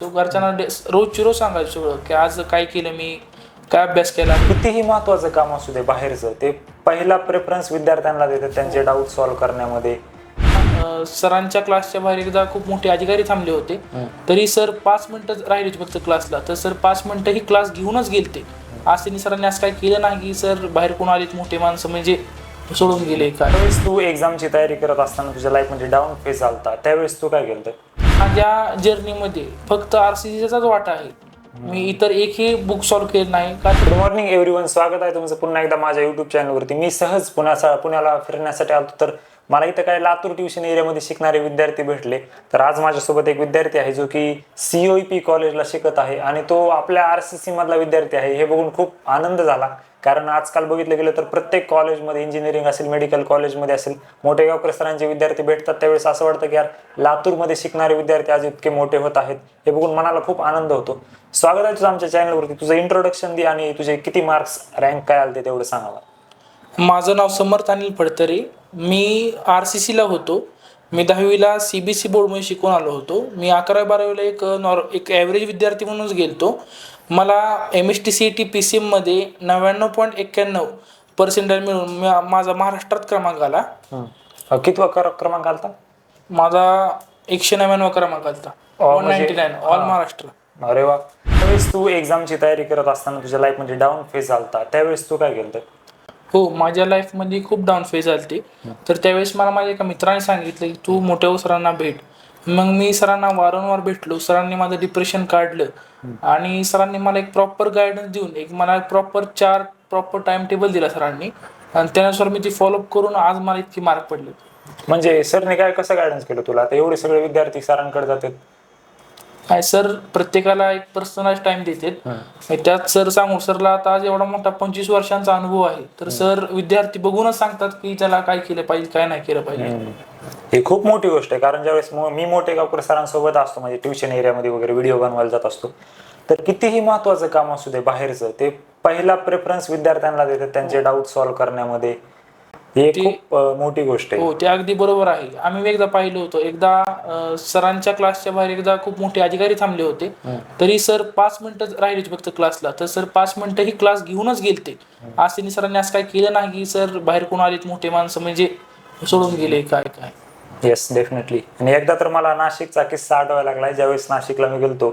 तो घरच्यांना रोजची रोज सांगायचं सगळं की आज काय केलं मी, काय अभ्यास केला. कितीही महत्वाचं काम असू दे बाहेरचं, ते पहिला प्रेफरन्स विद्यार्थ्यांना देतात त्यांचे डाऊट सॉल्व्ह करण्यामध्ये. सरांच्या क्लासच्या बाहेर एकदा खूप मोठे अधिकारी थांबले होते, तरी सर 5 मिनिटं राहिले फक्त क्लासला, तर सर 5 मिनिटं ही क्लास घेऊनच गेलते. आज त्यांनी सरांनी असं काय केलं नाही की सर बाहेर कोण आलेत मोठे माणसं म्हणजे सोडून गेले काय. त्यावेळेस तू एक्झामची तयारी करत असताना तुझ्या लाईफमध्ये डाऊन फेज आलता, त्यावेळेस तू काय केलं? माझ्या जर्नीमध्ये फक्त RCCचाच वाटा आहे. मी इतर एकही बुक सॉल्व्ह केलं नाही. गुड मॉर्निंग एव्हरीवन, स्वागत आहे तुमचं पुन्हा एकदा माझ्या युट्यूब चॅनलवरती. मी सहज पुण्याला फिरण्यासाठी आलो, तर मला इथं काय लातूर ट्युशन एरियामध्ये शिकणारे विद्यार्थी भेटले. तर आज माझ्यासोबत एक विद्यार्थी आहे जो की COEP कॉलेजला शिकत आहे आणि तो आपल्या RCC मधला विद्यार्थी आहे. हे बघून खूप आनंद झाला, कारण आजकाल बघितलं गेलं तर प्रत्येक कॉलेजमध्ये, इंजिनिअरिंग असेल, मेडिकल कॉलेजमध्ये असेल, मोठे गावकर सरांचे विद्यार्थी भेटतात. त्यावेळेस असं वाटतं की यार, लातूरमध्ये शिकणारे विद्यार्थी आज इतके मोठे होत आहेत. हे बघून मनाला खूप आनंद होतो. स्वागत आहे तुझं आमच्या चॅनलवरती. तुझं इंट्रोडक्शन दे आणि तुझे किती मार्क्स, रँक काय आले तेवढं सांगावं. माझं नाव समर्थ अनिल फडतरे. मी RCCला होतो. मी 10वीला CBSE बोर्डमध्ये शिकून आलो होतो. मी 11वी-12वीला एक ॲव्हरेज विद्यार्थी म्हणूनच गेलतो. मला MST CET PCM मध्ये 99.91% मिळून माझा महाराष्ट्रात क्रमांक आला. कितवा क्रमांक आलता? माझा 199वा क्रमांक आलता. 199 ऑल महाराष्ट्र. अरे वा. त्यावेळेस तू एक्झामची तयारी करत असताना तुझ्या लाईफमध्ये डाऊन फेज आलता, त्यावेळेस तू काय केलं? हो, माझ्या लाईफमध्ये खूप डाऊन फेज आलते. तर त्यावेळेस मला माझ्या एका मित्राने सांगितलं की तू मोठ्या सरांना भेट. मग मी सरांना वारंवार भेटलो. सरांनी माझं डिप्रेशन काढलं आणि सरांनी मला एक प्रॉपर गायडन्स देऊन मला proper chart, proper time table दिला सरांनी, आणि त्यानुसार मी ती फॉलोअप करून आज मला इतकी मार्क पडले. म्हणजे सरने काय कसं गायडन्स केलं तुला? आता एवढे सगळे विद्यार्थी सरांकडे जातात. काय सर प्रत्येकाला एक पर्सनलाइज टाइम देतात. त्यात सरला आता आज एवढा मोठा 25 वर्षांचा अनुभव आहे, तर सर विद्यार्थी बघूनच सांगतात की त्याला काय केलं पाहिजे, काय नाही केलं पाहिजे. ही खूप मोठी गोष्ट आहे, कारण ज्यावेळेस मी मोठे गावकर सरांसोबत असतो, म्हणजे ट्युशन एरियामध्ये वगैरे व्हिडिओ बनवायला जात असतो, तर कितीही महत्वाचं काम असू दे बाहेरचं, ते पहिला प्रेफरन्स विद्यार्थ्यांना देतात त्यांचे डाऊट सॉल्व्ह करण्यामध्ये. ही खूप मोठी गोष्ट आहे. हो, ते अगदी बरोबर आहे. आम्ही एकदा पाहिलं होतं, एकदा सरांच्या क्लासच्या बाहेर एकदा खूप मोठे अधिकारी थांबले होते, तरी सर 5 मिनिटं राहिले फक्त क्लासला, तर सर 5 मिनिटं ही क्लास घेऊनच गेलते. आज त्यांनी सरांनी असं काय केलं नाही की सर बाहेर कोण आलेत मोठे माणसं म्हणजे सोडून गेले काय काय. Yes, definitely. आणि एकदा तर मला नाशिकचा किस्सा आठवायला लागलाय. ज्यावेळेस नाशिकला मी गेलतो,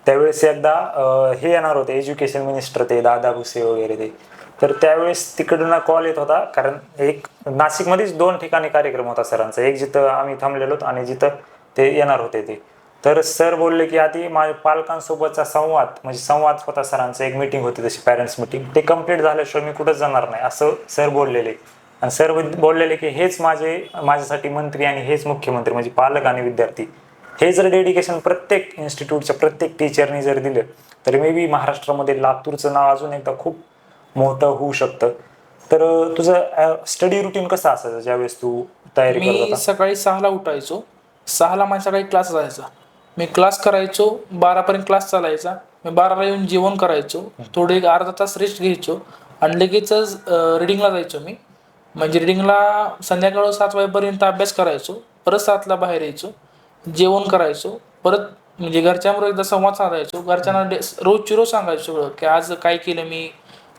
त्यावेळेस एकदा हे येणार होते एज्युकेशन मिनिस्टर, ते दादा भुसे वगैरे ते. तर त्यावेळेस तिकडनं कॉल येत होता, कारण एक नाशिकमध्येच 2 ठिकाणी कार्यक्रम होता सरांचा, एक जिथं आम्ही थांबलेलो आणि जिथं ते येणार होते ते. तर सर बोलले की आधी माझ्या पालकांसोबतचा संवाद होता सरांचा, एक मीटिंग होती तशी, पॅरेंट्स मीटिंग, ते कम्प्लीट झाल्याशिवाय मी कुठंच जाणार नाही, असं सर बोललेले. आणि सर बोललेले की हेच माझ्यासाठी मंत्री आणि हेच मुख्यमंत्री, म्हणजे पालक आणि विद्यार्थी. हे जर डेडिकेशन प्रत्येक इन्स्टिट्यूटच्या प्रत्येक टीचरनी जर दिलं, तर मे बी महाराष्ट्रामध्ये लातूरचं नाव अजून एकदा खूप मोठं होऊ शकतं. तर तुझं स्टडी रुटीन कसं असायचं ज्यावेळेस तू तयारी करत होता? मी सकाळी 6ला उठायचो. 6ला माझ्या सकाळी क्लास असायचा. मी क्लास करायचो, 12पर्यंत क्लास चालायचा. मी 12ला येऊन जेवण करायचो, थोडे एक अर्धा तास रेस्ट घ्यायचो आणि लगेचच रिडिंगला जायचो मी. म्हणजे रिडिंगला संध्याकाळ 7 वाजेपर्यंत अभ्यास करायचो, परत 7ला बाहेर यायचो, जेवण करायचो, परत म्हणजे घरच्यांबरोबर एकदा संवाद साधायचो. घरच्यांना रोजची रोज सांगायचो सगळं की आज काय केलं मी,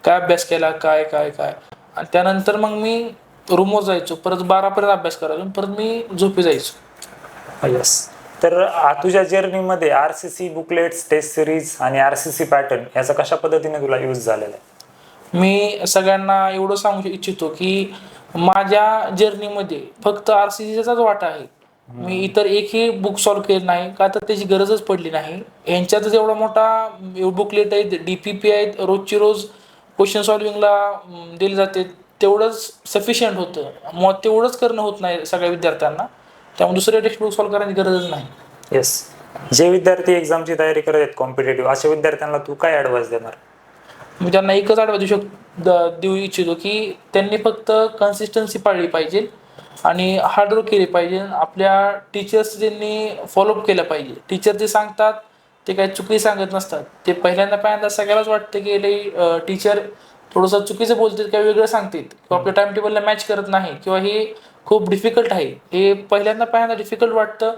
काय अभ्यास केला, काय काय काय. आणि त्यानंतर मग मी रूमवर जायचो, परत 12पर्यंत अभ्यास करायचो, परत मी झोपी जायचो. येस. तर तुझ्या जर्नीमध्ये RCC बुकलेट्स, टेस्ट सिरीज आणि RCC पॅटर्न याचा कशा पद्धतीने तुला यूज झालेला आहे? मी सगळ्यांना एवढं सांगू इच्छितो की माझ्या जर्नीमध्ये फक्त RCCचाच वाटा आहे. मी इतर एकही बुक सॉल्व्ह केलं नाही, का तर त्याची गरजच पडली नाही. यांच्यातच एवढा मोठा बुकलेट आहेत, DPP आहेत, रोजची रोज क्वेश्चन सॉल्विंगला दिले जाते, तेवढंच सफिशियंट होतं. मग तेवढंच करणं होत नाही सगळ्या विद्यार्थ्यांना, त्यामुळे दुसरे टेक्स्ट बुक सॉल्व्ह करण्याची गरजच नाही. येस. जे विद्यार्थी एक्झामची तयारी करत आहेत कॉम्पिटेटिव्ह, अशा विद्यार्थ्यांना तू काय ॲडवाइस देणार? मी त्यांना एकच ॲडवाइस देऊ इच्छितो की त्यांनी फक्त कन्सिस्टन्सी पाळली पाहिजे आणि हार्डवर्क केले पाहिजे. आपल्या टीचर्स त्यांनी फॉलोअप केलं पाहिजे. टीचर जे सांगतात ते काही चुकी सांगत नसतात. ते पहिल्यांदा सगळ्यालाच वाटतं की टीचर थोडंसं चुकीचं बोलतात किंवा वेगळं सांगतात किंवा आपल्या टाइम टेबलला मॅच करत नाही किंवा हे खूप डिफिकल्ट आहे. हे पहिल्यांदा डिफिकल्ट वाटतं,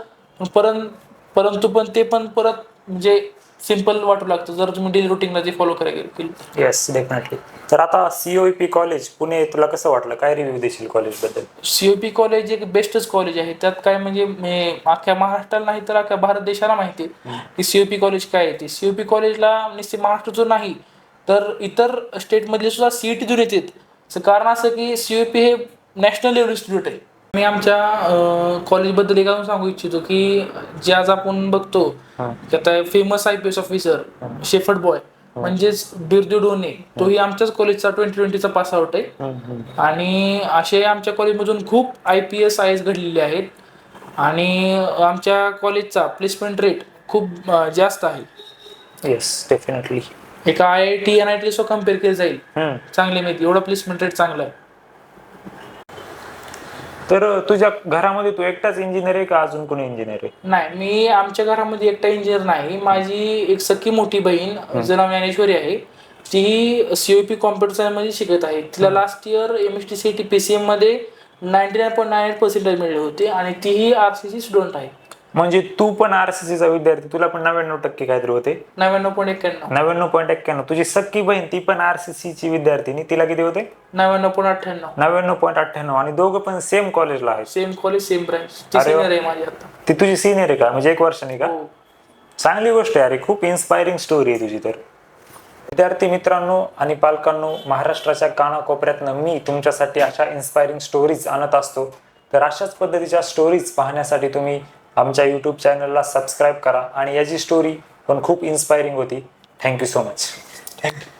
परंतु ते परत म्हणजे सिम्पल वाटू लागतं जर तुम्ही डेली रुटीनला ते फॉलो करायला केलं तर. Yes definitely. तर आता COEP कॉलेज पुणे तुला कसं वाटलं, काय रिव्ह्यू देशील कॉलेजबद्दल? COP कॉलेज एक बेस्टच कॉलेज आहे. त्यात काय म्हणजे अख्ख्या महाराष्ट्राला नाही तर अख्ख्या भारत देशाला माहिती आहे की COP कॉलेज काय आहे ते. COP कॉलेजला नुसते महाराष्ट्राचं नाही तर इतर स्टेटमधले सुद्धा CET देऊन येतात. कारण असं की COP हे नॅशनल लेवल इन्स्टिट्यूट आहे. मी आमच्या कॉलेजबद्दल एक अजून सांगू इच्छितो की जे आज आपण बघतो की आता famous IPS officer shepherd boy म्हणजेच बिरजू डोने, तोही आमच्याच कॉलेजचा 2020चा पास आउट आहे. आणि असे आमच्या कॉलेजमधून खूप IPS IAS घडलेले आहेत. आणि आमच्या कॉलेजचा प्लेसमेंट रेट खूप जास्त आहे. Yes definitely. एका IIT NIT सो कम्पेअर केलं जाईल चांगले माहिती एवढा प्लेसमेंट रेट चांगला आहे. तर तुझ्या घरामध्ये तू एकटाच इंजिनियर आहे का अजून कोणी इंजिनियर आहे? नाही, मी आमच्या घरामध्ये एकटा इंजिनियर नाही. माझी एक सख्खी मोठी बहीण जिचं नाव ज्ञानेश्वरी आहे. ती COP कॉम्प्युटर सायन्स मध्ये शिकत आहे. तिला last year MST CET PCM मध्ये 99.98% मिळले होते आणि तीही RCC स्टुडंट आहे. म्हणजे तू पण RCC चा विद्यार्थी, तुला पण 99% काहीतरी होते? 99.91. 99.91. तुझी सख्खी बहीण ती पण RCC ची विद्यार्थिनी, तिला किती होते? 99.98. 99.98. आणि दोघं पण सेम कॉलेजला आहेत? Same college same branch. ती अरे वा. सिनियर आहे माझी आता. ती तुझी सिनियर आहे का, म्हणजे 1 वर्षांनी का? हो. चांगली गोष्ट आहे अरे, खूप इन्स्पायरिंग स्टोरी आहे तुझी. तर विद्यार्थी मित्रांनो आणि पालकांनो, महाराष्ट्राच्या कानाकोपऱ्यातनं मी तुमच्यासाठी अशा इन्स्पायरिंग स्टोरीज आणत असतो. तर अशाच पद्धतीच्या स्टोरीज पाहण्यासाठी तुम्ही आमच्या YouTube चॅनलला सबस्क्राईब करा. आणि याची स्टोरी पण खूप इन्स्पायरिंग होती. Thank you so much. थँक्यू.